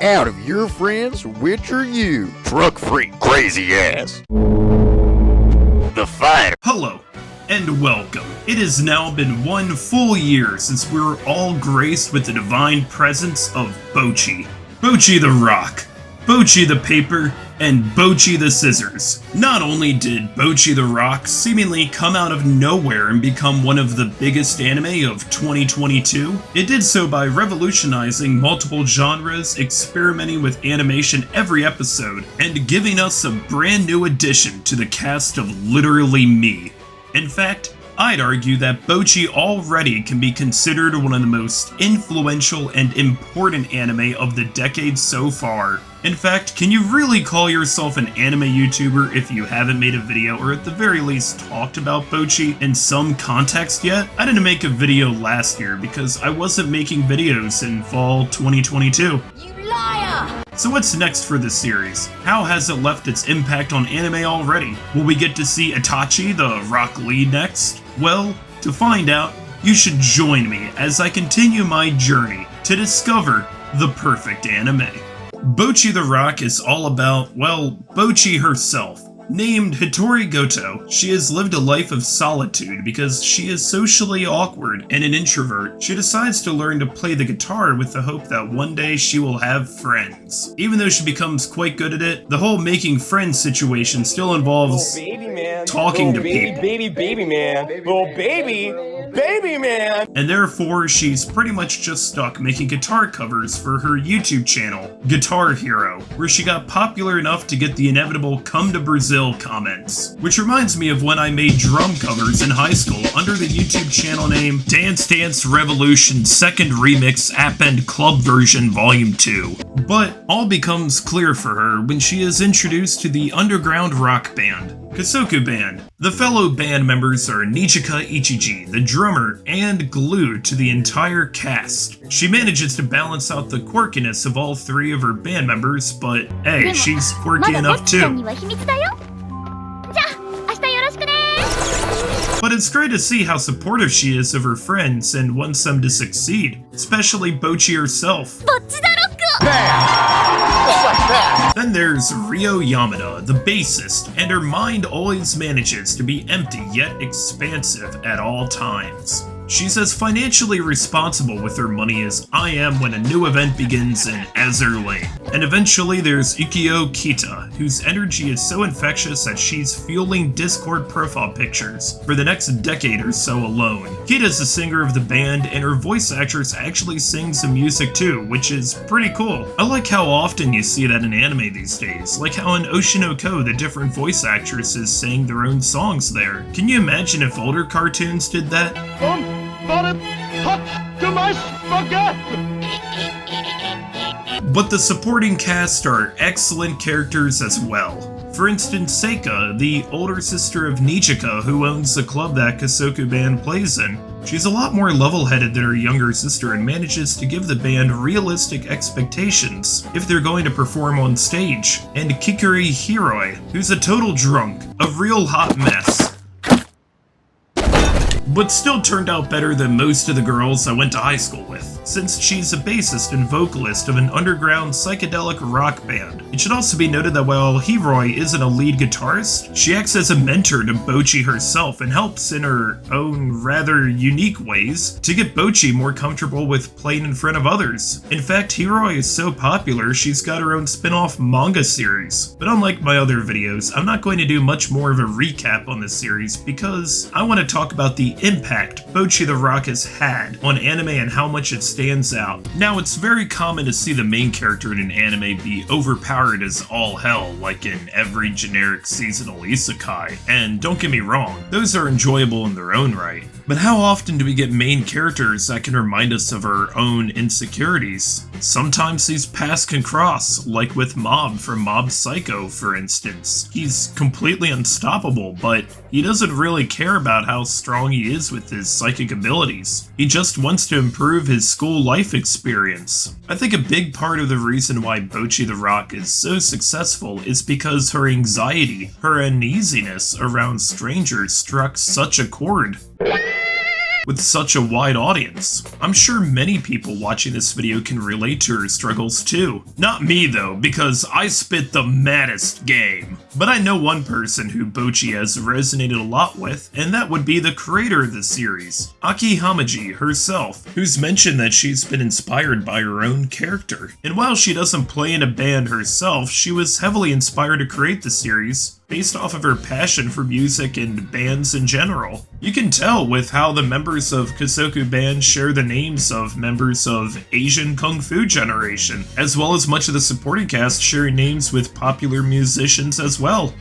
out of your friends, which are you? Truck freak crazy ass. The fighter. Hello, and welcome. It has now been 1 full year since we were all graced with the divine presence of Bocchi. Bocchi the Rock, Bocchi the Paper, and Bocchi the Scissors. Not only did Bocchi the Rock seemingly come out of nowhere and become one of the biggest anime of 2022, it did so by revolutionizing multiple genres, experimenting with animation every episode, and giving us a brand new addition to the cast of literally me. In fact, I'd argue that Bocchi already can be considered one of the most influential and important anime of the decade so far. In fact, can you really call yourself an anime YouTuber if you haven't made a video or at the very least talked about Bocchi in some context yet? I didn't make a video last year because I wasn't making videos in fall 2022. You liar! So what's next for this series? How has it left its impact on anime already? Will we get to see Itachi, the Rock lead, next? Well, to find out, you should join me as I continue my journey to discover the perfect anime. Bocchi the Rock is all about, well, Bocchi herself. Named Hitori Goto, she has lived a life of solitude because she is socially awkward and an introvert. She decides to learn to play the guitar with the hope that one day she will have friends. Even though she becomes quite good at it, the whole making friends situation still involves talking to people. Baby man. Little baby man. And therefore, she's pretty much just stuck making guitar covers for her YouTube channel, Guitar Hero, where she got popular enough to get the inevitable "Come to Brazil" comments. Which reminds me of when I made drum covers in high school under the YouTube channel name Dance Dance Revolution 2nd Remix App and Club Version Volume 2. But all becomes clear for her when she is introduced to the underground rock band, Kasoku Band. The fellow band members are Nijika Ichiji, the drummer, and glue to the entire cast. She manages to balance out the quirkiness of all 3 of her band members, but hey, she's quirky enough too. But it's great to see how supportive she is of her friends and wants them to succeed, especially Bocchi herself. Bocchi the Rock! Then there's Ryo Yamada, the bassist, and her mind always manages to be empty yet expansive at all times. She's as financially responsible with her money as I am when a new event begins in Azur Lane. And eventually there's Ukyo Kita, whose energy is so infectious that she's fueling Discord profile pictures for the next decade or so alone. Kita's the singer of the band, and her voice actress actually sings the music too, which is pretty cool. I like how often you see that in anime these days, like how in Oshinoko the different voice actresses sang their own songs there. Can you imagine if older cartoons did that? But the supporting cast are excellent characters as well. For instance, Seika, the older sister of Nijika who owns the club that Kasoku Band plays in. She's a lot more level-headed than her younger sister and manages to give the band realistic expectations if they're going to perform on stage. And Kikuri Hiroi, who's a total drunk, a real hot mess, but still turned out better than most of the girls I went to high school with, since she's a bassist and vocalist of an underground psychedelic rock band. It should also be noted that while Hiroi isn't a lead guitarist, she acts as a mentor to Bocchi herself and helps in her own rather unique ways to get Bocchi more comfortable with playing in front of others. In fact, Hiroi is so popular she's got her own spin-off manga series. But unlike my other videos, I'm not going to do much more of a recap on this series because I want to talk about the impact Bocchi the Rock has had on anime and how much it stands out. Now, it's very common to see the main character in an anime be overpowered as all hell, like in every generic seasonal isekai, and don't get me wrong, those are enjoyable in their own right. But how often do we get main characters that can remind us of our own insecurities? Sometimes these paths can cross, like with Mob from Mob Psycho, for instance. He's completely unstoppable, but he doesn't really care about how strong he is with his psychic abilities. He just wants to improve his school life experience. I think a big part of the reason why Bocchi the Rock is so successful is because her anxiety, her uneasiness around strangers struck such a chord. with such a wide audience. I'm sure many people watching this video can relate to her struggles too. Not me though, because I spit the maddest game. But I know one person who Bocchi has resonated a lot with, and that would be the creator of the series, Hamaji herself, who's mentioned that she's been inspired by her own character. And while she doesn't play in a band herself, she was heavily inspired to create the series based off of her passion for music and bands in general. You can tell with how the members of Kosoku Band share the names of members of Asian Kung Fu generation, as well as much of the supporting cast sharing names with popular musicians as well.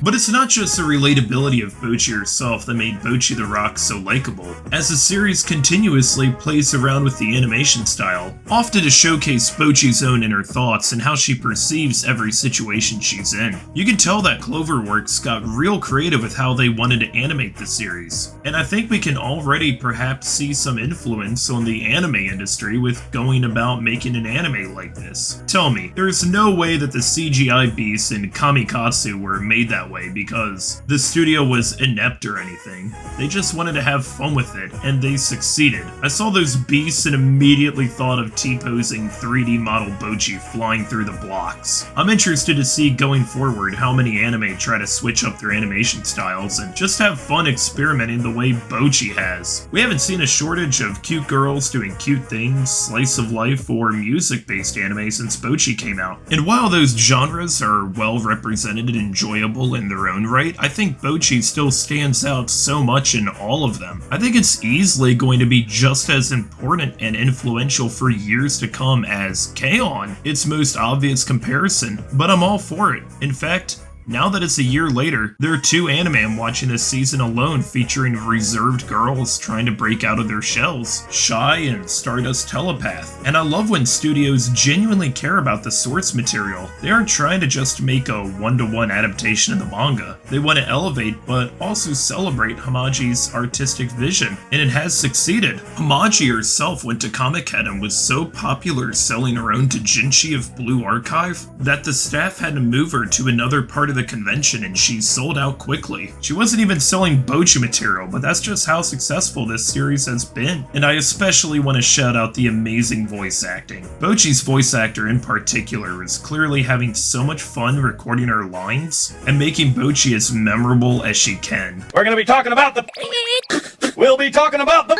But it's not just the relatability of Bocchi herself that made Bocchi the Rock so likable, as the series continuously plays around with the animation style, often to showcase Bocchi's own inner thoughts and how she perceives every situation she's in. You can tell that Cloverworks got real creative with how they wanted to animate the series, and I think we can already perhaps see some influence on the anime industry with going about making an anime like this. Tell me, there's no way that the CGI beasts in Kamikatsu were made that way because the studio was inept or anything. They just wanted to have fun with it, and they succeeded. I saw those beasts and immediately thought of T-posing 3D model Bocchi flying through the blocks. I'm interested to see going forward how many anime try to switch up their animation styles and just have fun experimenting the way Bocchi has. We haven't seen a shortage of cute girls doing cute things, slice of life, or music-based anime since Bocchi came out. And while those genres are well represented and enjoyable in their own right, I think Bocchi still stands out so much in all of them. I think it's easily going to be just as important and influential for years to come as K-On!, its most obvious comparison, but I'm all for it. In fact, now that it's a year later, there are 2 anime I'm watching this season alone featuring reserved girls trying to break out of their shells, Shy and Stardust Telepath. And I love when studios genuinely care about the source material. They aren't trying to just make a one-to-one adaptation of the manga. They want to elevate but also celebrate Hamaji's artistic vision, and it has succeeded. Hamaji herself went to Comiket and was so popular selling her own doujinshi of Blue Archive that the staff had to move her to another part of the convention and she sold out quickly. She wasn't even selling Bocchi material, but that's just how successful this series has been. And I especially want to shout out the amazing voice acting. Bocchi's voice actor in particular is clearly having so much fun recording her lines and making Bocchi as memorable as she can. We're gonna be talking about the... We'll be talking about the...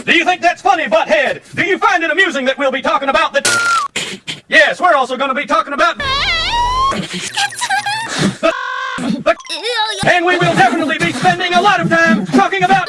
Do you think that's funny, butthead? Do you find it amusing that we'll be talking about the... Yes, we're also gonna be talking about... And we will definitely be spending a lot of time talking about...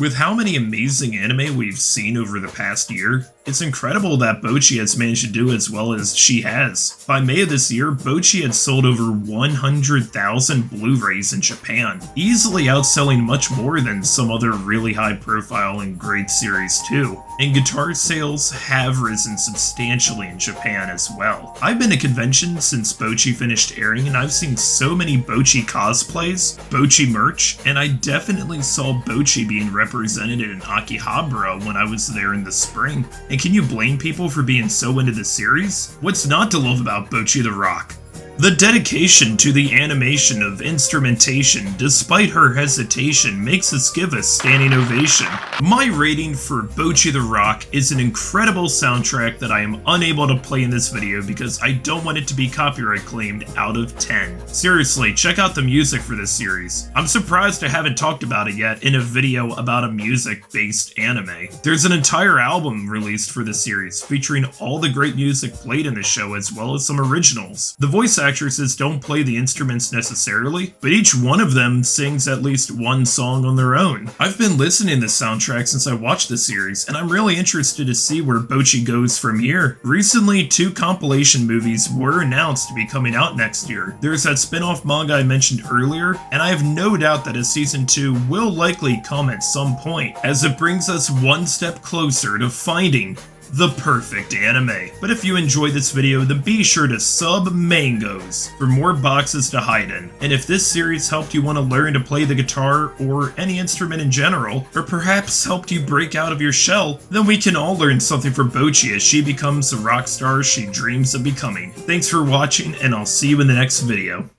With how many amazing anime we've seen over the past year, it's incredible that Bocchi has managed to do as well as she has. By May of this year, Bocchi had sold over 100,000 Blu-rays in Japan, easily outselling much more than some other really high-profile and great series too. And guitar sales have risen substantially in Japan as well. I've been to conventions since Bocchi finished airing, and I've seen so many Bocchi cosplays, Bocchi merch, and I definitely saw Bocchi being represented in Akihabara when I was there in the spring. And can you blame people for being so into the series? What's not to love about Bocchi the Rock? The dedication to the animation of instrumentation, despite her hesitation, makes us give a standing ovation. My rating for Bocchi the Rock is an incredible soundtrack that I am unable to play in this video because I don't want it to be copyright claimed out of 10. Seriously, check out the music for this series. I'm surprised I haven't talked about it yet in a video about a music-based anime. There's an entire album released for the series, featuring all the great music played in the show as well as some originals. The voice actresses don't play the instruments necessarily, but each one of them sings at least one song on their own. I've been listening to the soundtrack since I watched the series, and I'm really interested to see where Bocchi goes from here. Recently, 2 compilation movies were announced to be coming out next year. There's that spin-off manga I mentioned earlier, and I have no doubt that a season 2 will likely come at some point, as it brings us one step closer to finding the perfect anime. But if you enjoyed this video, then be sure to sub mangoes for more boxes to hide in. And if this series helped you want to learn to play the guitar or any instrument in general, or perhaps helped you break out of your shell, then we can all learn something from Bocchi as she becomes the rock star she dreams of becoming. Thanks for watching, and I'll see you in the next video.